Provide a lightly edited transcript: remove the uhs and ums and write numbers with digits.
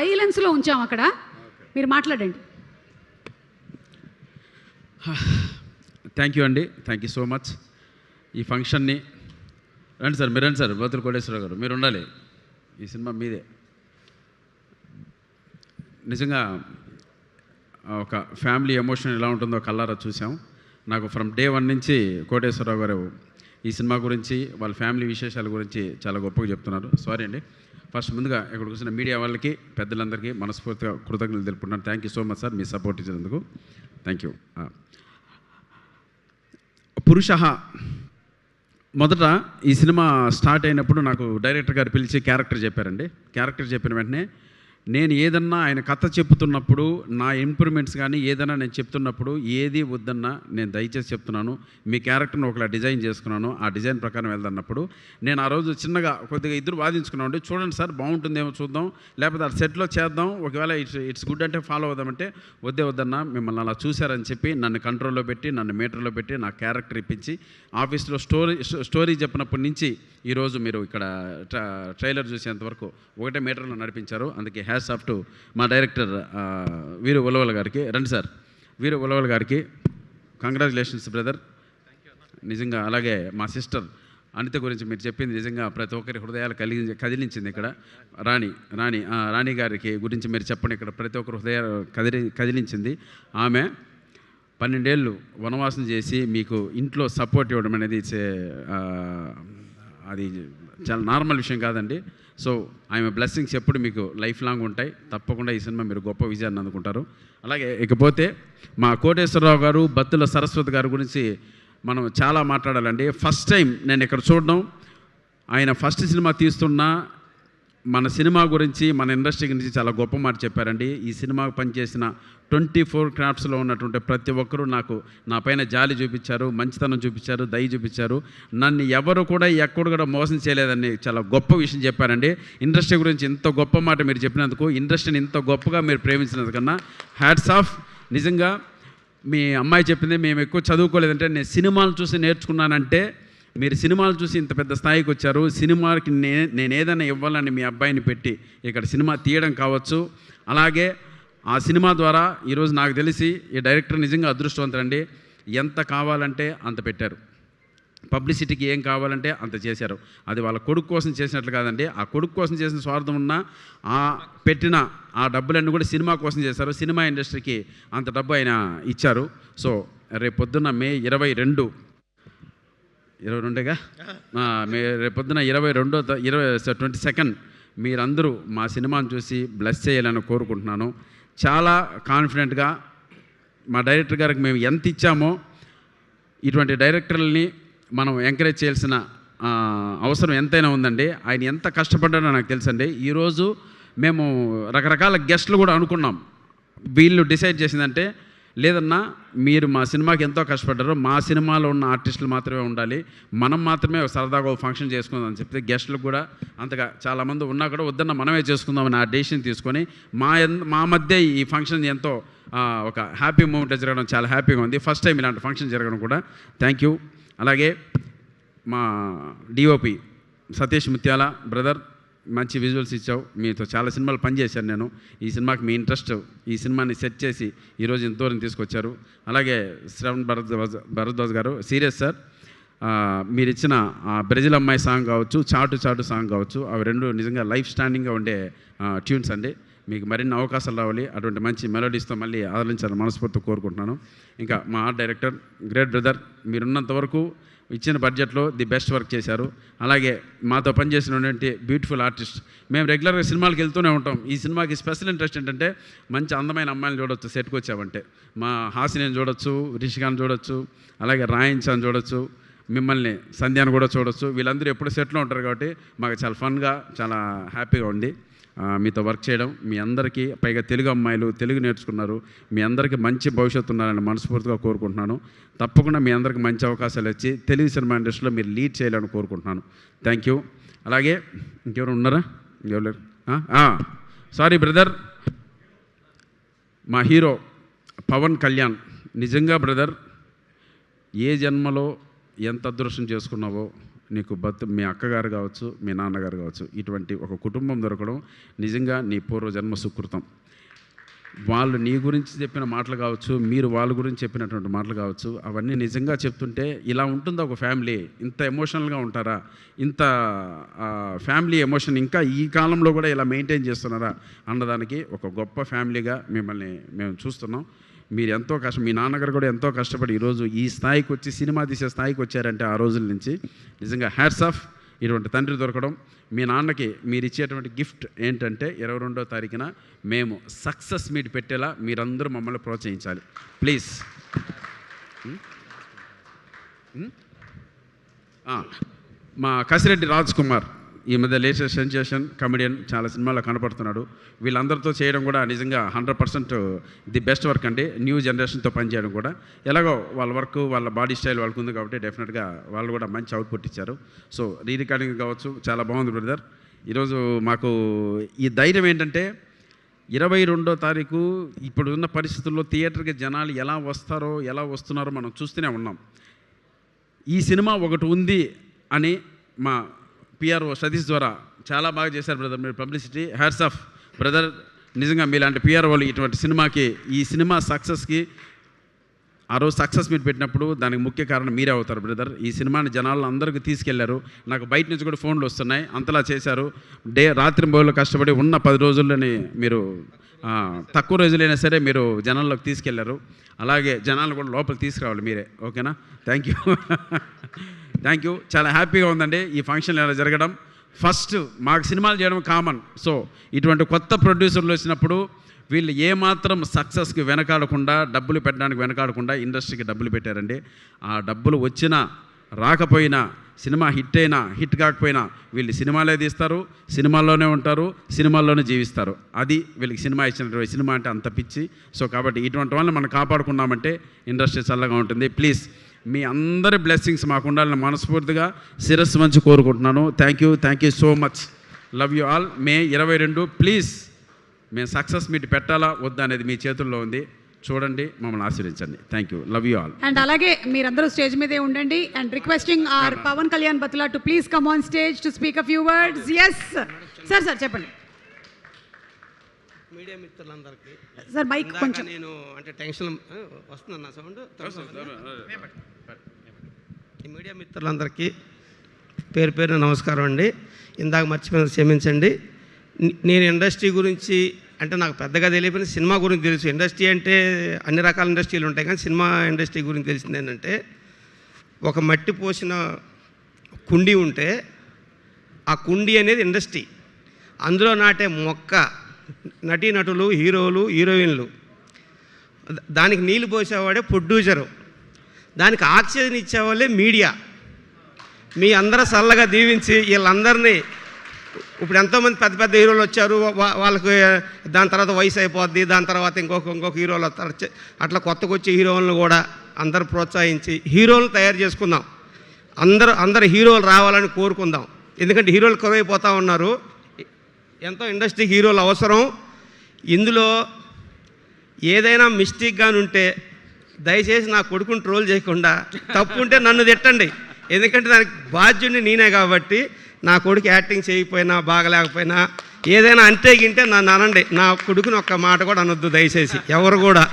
సైలెన్స్లో ఉంచాం అక్కడ. మీరు మాట్లాడండి. థ్యాంక్ యూ అండి, థ్యాంక్ యూ సో మచ్. ఈ ఫంక్షన్ని రండి సార్, మీరు రండి సార్. బోతుల కోటేశ్వరరావు గారు మీరు ఉండాలి, ఈ సినిమా మీదే. నిజంగా ఒక ఫ్యామిలీ ఎమోషన్ ఎలా ఉంటుందో కల్లారా చూసాం. నాకు ఫ్రమ్ డే 1 నుంచి కోటేశ్వరరావు గారు ఈ సినిమా గురించి, వాళ్ళ ఫ్యామిలీ విశేషాల గురించి చాలా గొప్పగా చెప్తున్నారు. సారీ అండి. ఫస్ట్ ముందుగా ఇక్కడ కూర్చున్న మీడియా వాళ్ళకి, పెద్దలందరికీ మనస్ఫూర్తిగా కృతజ్ఞతలు తెలుపుకుంటున్నాను. Thank you so much sir, me support ఇచ్చినందుకు థ్యాంక్ యూ. పురుషః మొదట ఈ సినిమా స్టార్ట్ అయినప్పుడు నాకు డైరెక్టర్ గారు పిలిచి క్యారెక్టర్ చెప్పారండి. క్యారెక్టర్ చెప్పిన వెంటనే నేను ఏదన్నా ఆయన కథ చెప్తున్నప్పుడు, నా ఇంప్రూవ్మెంట్స్ కానీ ఏదైనా నేను చెప్తున్నప్పుడు ఏది వద్దన్నా నేను దయచేసి చెప్తున్నాను, మీ క్యారెక్టర్ని ఒకలా డిజైన్ చేసుకున్నాను, ఆ డిజైన్ ప్రకారం వెళ్తున్నప్పుడు నేను ఆ రోజు చిన్నగా కొద్దిగా ఇద్దరు వాదించుకున్నామండి. చూడండి సార్ బాగుంటుందేమో చూద్దాం, లేకపోతే అది సెట్లో చేద్దాం, ఒకవేళ ఇట్స్ గుడ్ అంటే ఫాలో అవుదామంటే వద్దన్నా మిమ్మల్ని అలా చూశారని చెప్పి నన్ను కంట్రోల్లో పెట్టి, నన్ను మీటర్లో పెట్టి, నా క్యారెక్టర్ ఇప్పించి ఆఫీస్లో స్టోరీ చెప్పినప్పటి నుంచి ఈరోజు మీరు ఇక్కడ ట్రైలర్ చూసేంతవరకు ఒకటే మీటర్లో నడిపించారు. అందుకే హ్యాట్స్ ఆఫ్ టు మా డైరెక్టర్ వీరు ఉలవల గారికి. రండి సార్, వీరు ఉలవల గారికి కంగ్రాచులేషన్స్ బ్రదర్. నిజంగా అలాగే మా సిస్టర్ అనిత గురించి మీరు చెప్పింది నిజంగా ప్రతి ఒక్కరి హృదయాలు కదిలించింది. ఇక్కడ రాణి గారికి గురించి మీరు చెప్పండి. ఇక్కడ ప్రతి ఒక్కరి హృదయాలు కదిలించింది. ఆమె 12 ఏళ్ళు వనవాసం చేసి మీకు ఇంట్లో సపోర్ట్ ఇవ్వడం అనేది అది చాలా నార్మల్ విషయం కాదండి. సో ఆమె బ్లెస్సింగ్స్ ఎప్పుడు మీకు లైఫ్ లాంగ్ ఉంటాయి. తప్పకుండా ఈ సినిమా మీరు గొప్ప విజయాన్ని అందుకుంటారు. అలాగే ఇకపోతే మా కోటేశ్వరరావు గారు, బత్తుల సరస్వతి గారి గురించి మనం చాలా మాట్లాడాలండి. ఫస్ట్ టైం నేను ఇక్కడ చూడడం, ఆయన ఫస్ట్ సినిమా తీస్తున్నా మన సినిమా గురించి, మన ఇండస్ట్రీ గురించి చాలా గొప్ప మాట చెప్పారండి. ఈ సినిమాకు పనిచేసిన 24 క్రాఫ్ట్స్లో ఉన్నటువంటి ప్రతి ఒక్కరూ నా పైన జాలి చూపించారు, మంచితనం చూపించారు, దయ చూపించారు. నన్ను ఎవరు కూడా ఎక్కడ కూడా మోసం చేయలేదని చాలా గొప్ప విషయం చెప్పారండి. ఇండస్ట్రీ గురించి ఇంత గొప్ప మాట మీరు చెప్పినందుకు, ఇండస్ట్రీని ఇంత గొప్పగా మీరు ప్రేమించినందుకన్నా హ్యాట్స్ ఆఫ్. నిజంగా మీ అమ్మాయి చెప్పింది, మేము ఎక్కువ చదువుకోలేదంటే నేను సినిమాలు చూసి నేర్చుకున్నానంటే, మీరు సినిమాలు చూసి ఇంత పెద్ద స్థాయికి వచ్చారు. సినిమాకి నేను ఏదైనా ఇవ్వాలని మీ అబ్బాయిని పెట్టి ఇక్కడ సినిమా తీయడం కావచ్చు. అలాగే ఆ సినిమా ద్వారా ఈరోజు నాకు తెలిసి ఈ డైరెక్టర్ నిజంగా అదృష్టవంతుడండి. ఎంత కావాలంటే అంత పెట్టారు, పబ్లిసిటీకి ఏం కావాలంటే అంత చేశారు. అది వాళ్ళ కొడుకు కోసం చేసినట్లు కాదండి. ఆ కొడుకు కోసం చేసిన స్వార్థం ఉన్నా ఆ పెట్టిన ఆ డబ్బులన్నీ కూడా సినిమా కోసం చేశారు. సినిమా ఇండస్ట్రీకి అంత డబ్బు ఆయన ఇచ్చారు. సో రేపు పొద్దున్న మే 22గా రేపు పొద్దున 22 మీరందరూ మా సినిమాను చూసి బ్లెస్ చేయాలని కోరుకుంటున్నాను. చాలా కాన్ఫిడెంట్గా మా డైరెక్టర్ గారికి మేము ఎంత ఇచ్చామో ఇటువంటి డైరెక్టర్లని మనం ఎంకరేజ్ చేయాల్సిన అవసరం ఎంతైనా ఉందండి. ఆయన ఎంత కష్టపడ్డాడో నాకు తెలుసండి. ఈరోజు మేము రకరకాల గెస్ట్లు కూడా అనుకున్నాం. వీళ్ళు డిసైడ్ చేసిందంటే, లేదన్నా మీరు మా సినిమాకి ఎంతో కష్టపడ్డారు, మా సినిమాలో ఉన్న ఆర్టిస్టులు మాత్రమే ఉండాలి, మనం మాత్రమే సరదాగా ఫంక్షన్ చేసుకుందాం అని చెప్తే గెస్టులకు కూడా అంతగా చాలామంది ఉన్నా కూడా వద్దన్న మనమే చేసుకుందామని ఆ డెసిషన్ తీసుకొని మా మధ్య ఈ ఫంక్షన్ ఎంతో ఒక హ్యాపీ మూమెంట్ జరగడం చాలా హ్యాపీగా ఉంది. ఫస్ట్ టైం ఇలాంటి ఫంక్షన్ జరగడం కూడా థ్యాంక్ యూ. అలాగే మా డిఓపి సతీష్ ముత్యాల బ్రదర్, మంచి విజువల్స్ ఇచ్చావు. మీతో చాలా సినిమాలు పనిచేశాను నేను. ఈ సినిమాకి మీ ఇంట్రెస్ట్, ఈ సినిమాని సెట్ చేసి ఈరోజు ఇంత దూరం తీసుకొచ్చారు. అలాగే శ్రవణ్ భరద్వాజ్ గారు, సీరియస్ సార్, మీరు ఇచ్చిన బ్రెజిల్ అమ్మాయి సాంగ్ కావచ్చు, చాటు చాటు సాంగ్ కావచ్చు, అవి రెండు నిజంగా లైఫ్ స్టాండింగ్గా ఉండే ట్యూన్స్ అండి. మీకు మరిన్ని అవకాశాలు రావాలి, అటువంటి మంచి మెలోడీస్తో మళ్ళీ ఆదరించాలని మనస్ఫూర్తిగా కోరుకుంటున్నాను. ఇంకా మా ఆర్ట్ డైరెక్టర్ గ్రేట్ బ్రదర్, మీరున్నంత వరకు ఇచ్చిన బడ్జెట్లో ది బెస్ట్ వర్క్ చేశారు. అలాగే మాతో పనిచేసినటువంటి బ్యూటిఫుల్ ఆర్టిస్ట్, మేము రెగ్యులర్గా సినిమాలకు వెళ్తూనే ఉంటాం. ఈ సినిమాకి స్పెషల్ ఇంట్రెస్ట్ ఏంటంటే మంచి అందమైన అమ్మాయిని చూడొచ్చు. సెట్కి వచ్చామంటే మా హాసిని చూడొచ్చు, రిషికాని చూడొచ్చు, అలాగే రాయించాన్ని చూడొచ్చు, మిమ్మల్ని సంధ్యాన్ని కూడా చూడొచ్చు. వీళ్ళందరూ ఎప్పుడు సెట్లో ఉంటారు కాబట్టి మాకు చాలా ఫన్గా, చాలా హ్యాపీగా ఉంది మీతో వర్క్ చేయడం. మీ అందరికీ, పైగా తెలుగు అమ్మాయిలు తెలుగు నేర్చుకున్నారు, మీ అందరికీ మంచి భవిష్యత్తు ఉన్నారని మనస్ఫూర్తిగా కోరుకుంటున్నాను. తప్పకుండా మీ అందరికీ మంచి అవకాశాలు వచ్చి తెలుగు సినిమా ఇండస్ట్రీలో మీరు లీడ్ చేయాలని కోరుకుంటున్నాను. Thank you. అలాగే ఇంకెవరు ఉన్నారా? ఇంకెవరు? సారీ బ్రదర్, మా హీరో పవన్ కళ్యాణ్, నిజంగా బ్రదర్ ఏ జన్మలో ఎంత అదృష్టం చేసుకున్నావో నీకు మీ అక్కగారు కావచ్చు, మీ నాన్నగారు కావచ్చు, ఇటువంటి ఒక కుటుంబం దొరకడం నిజంగా నీ పూర్వజన్మ సుకృతం. వాళ్ళు నీ గురించి చెప్పిన మాటలు కావచ్చు, మీరు వాళ్ళ గురించి చెప్పినటువంటి మాటలు కావచ్చు, అవన్నీ నిజంగా చెప్తుంటే ఇలా ఉంటుందా ఒక ఫ్యామిలీ? ఇంత ఎమోషనల్గా ఉంటారా? ఇంత ఫ్యామిలీ ఎమోషన్ ఇంకా ఈ కాలంలో కూడా ఇలా మెయింటైన్ చేస్తున్నారా అన్నదానికి ఒక గొప్ప ఫ్యామిలీగా మిమ్మల్ని మేము చూస్తున్నాం. మీరు ఎంతో మీ నాన్నగారు కూడా ఎంతో కష్టపడి ఈరోజు ఈ స్థాయికి వచ్చి సినిమా తీసే స్థాయికి వచ్చారంటే ఆ రోజుల నుంచి నిజంగా హ్యాట్స్ ఆఫ్. ఇటువంటి తండ్రి దొరకడం. మీ నాన్నకి మీరు ఇచ్చేటువంటి గిఫ్ట్ ఏంటంటే 22వ తారీఖున మేము సక్సెస్ మీట్ పెట్టేలా మీరందరూ మమ్మల్ని ప్రోత్సహించాలి ప్లీజ్. మా కసిరెడ్డి రాజ్ కుమార్ ఈ మధ్య లేటెస్ట్ సెన్సేషన్ కమెడియన్, చాలా సినిమాల్లో కనపడుతున్నాడు. వీళ్ళందరితో చేయడం కూడా నిజంగా 100% ది బెస్ట్ వర్క్ అండి. న్యూ జనరేషన్తో పనిచేయడం కూడా ఎలాగో వాళ్ళ వర్క్, వాళ్ళ బాడీ స్టైల్ వాళ్ళకు ఉంది కాబట్టి డెఫినెట్గా వాళ్ళు కూడా మంచి అవుట్పుట్ ఇచ్చారు. సో రికార్డింగ్ కావచ్చు చాలా బాగుంది బ్రదర్. ఈరోజు మాకు ఈ ధైర్యం ఏంటంటే 22వ తారీఖు ఇప్పుడున్న పరిస్థితుల్లో థియేటర్కి జనాలు ఎలా వస్తారో ఎలా వస్తున్నారో మనం చూస్తూనే ఉన్నాం. ఈ సినిమా ఒకటి ఉంది అని మా పిఆర్ఓ సతీష్ ద్వారా చాలా బాగా చేశారు బ్రదర్. మీరు పబ్లిసిటీ హ్యాట్స్ ఆఫ్ బ్రదర్. నిజంగా మీలాంటి పిఆర్ఓలు ఇటువంటి సినిమాకి, ఈ సినిమా సక్సెస్కి ఆ రోజు సక్సెస్ మీట్ పెట్టినప్పుడు దానికి ముఖ్య కారణం మీరే అవుతారు బ్రదర్. ఈ సినిమాని జనాలను అందరికీ తీసుకెళ్లారు. నాకు బయట నుంచి కూడా ఫోన్లు వస్తున్నాయి, అంతలా చేశారు. రాత్రి బోళ్ళు కష్టపడి ఉన్న 10 రోజుల్లోని మీరు తక్కువ రోజులైనా సరే మీరు జనాల్లోకి తీసుకెళ్లారు. అలాగే జనాలను కూడా లోపలికి తీసుకురావాలి మీరే. ఓకేనా? Thank you. చాలా హ్యాపీగా ఉందండి ఈ ఫంక్షన్ ఇలా జరగడం. ఫస్ట్ మాకు సినిమాలు చేయడం కామన్. సో ఇటువంటి కొత్త ప్రొడ్యూసర్లు వచ్చినప్పుడు వీళ్ళు ఏమాత్రం సక్సెస్కి వెనకాడకుండా, డబ్బులు పెట్టడానికి వెనకాడకుండా ఇండస్ట్రీకి డబ్బులు పెట్టారండి. ఆ డబ్బులు వచ్చినా రాకపోయినా, సినిమా హిట్ అయినా హిట్ కాకపోయినా వీళ్ళు సినిమాలే తీస్తారు, సినిమాల్లోనే ఉంటారు, సినిమాల్లోనే జీవిస్తారు. అది వీళ్ళకి సినిమా ఇచ్చినటువంటి సినిమా అంటే అంత పిచ్చి. సో కాబట్టి ఇటువంటి వాళ్ళని మనం కాపాడుకున్నామంటే ఇండస్ట్రీ చల్లగా ఉంటుంది. ప్లీజ్ మీ అందరి బ్లెస్సింగ్స్ మాకు ఉండాలని మనస్ఫూర్తిగా శిరస్సు మంచి కోరుకుంటున్నాను. Thank you so much. Love you all. May 22 please మేము సక్సెస్ మీట్ పెట్టాలా వద్దా అనేది మీ చేతుల్లో ఉంది. చూడండి, మమ్మల్ని ఆశీర్వదించండి. Thank you. Love you all. And అలాగే మీరందరూ స్టేజ్ మీదే ఉండండి. And requesting our Pawan Kalyan బత్లా to please come on stage to speak a few words. Yes sir చెప్పండి. మీడియా మిత్రులందరికీ సార్ మైక్ కొంచెం నేను అంటే టెన్షన్ వస్తుందన్న సౌండ్. ఈ మీడియా మిత్రులందరికీ పేరు నమస్కారం అండి. ఇందాక మర్చిపోయిన క్షమించండి. నేను ఇండస్ట్రీ గురించి అంటే నాకు పెద్దగా తెలియకపోయినా సినిమా గురించి తెలుసు. ఇండస్ట్రీ అంటే అన్ని రకాల ఇండస్ట్రీలు ఉంటాయి, కానీ సినిమా ఇండస్ట్రీ గురించి తెలిసింది ఏంటంటే, ఒక మట్టి పోసిన కుండీ ఉంటే ఆ కుండీ అనేది ఇండస్ట్రీ. అందులో నాటే మొక్క నటీనటులు, హీరోలు, హీరోయిన్లు. దానికి నీళ్ళు పోసేవాడే ప్రొడ్యూసరు, దానికి ఆక్సిజన్ ఇచ్చేవాళ్ళే మీడియా. మీ అందరూ చల్లగా దీవించి వీళ్ళందరినీ, ఇప్పుడు ఎంతోమంది పెద్ద పెద్ద హీరోలు వచ్చారు, వాళ్ళకి దాని తర్వాత వయసు అయిపోద్ది, దాని తర్వాత ఇంకొక హీరోలు వస్తారు. అట్లా కొత్తగా వచ్చే హీరోలను కూడా అందరూ ప్రోత్సహించి హీరోలు తయారు చేసుకుందాం. అందరు హీరోలు రావాలని కోరుకుందాం. ఎందుకంటే హీరోలు కరువైపోతూ ఉన్నారు. ఎంతో ఇండస్ట్రీకి హీరోలు అవసరం. ఇందులో ఏదైనా మిస్టేక్గాని ఉంటే దయచేసి నా కొడుకుని ట్రోల్ చేయకుండా, తప్పు ఉంటే నన్ను తిట్టండి. ఎందుకంటే దానికి బాధ్యుడిని నేనే కాబట్టి. నా కొడుకు యాక్టింగ్ చేయకపోయినా, బాగలేకపోయినా, ఏదైనా అంతే గింటే నన్ను అనండి. నా కొడుకుని ఒక్క మాట కూడా అనొద్దు దయచేసి ఎవరు కూడా.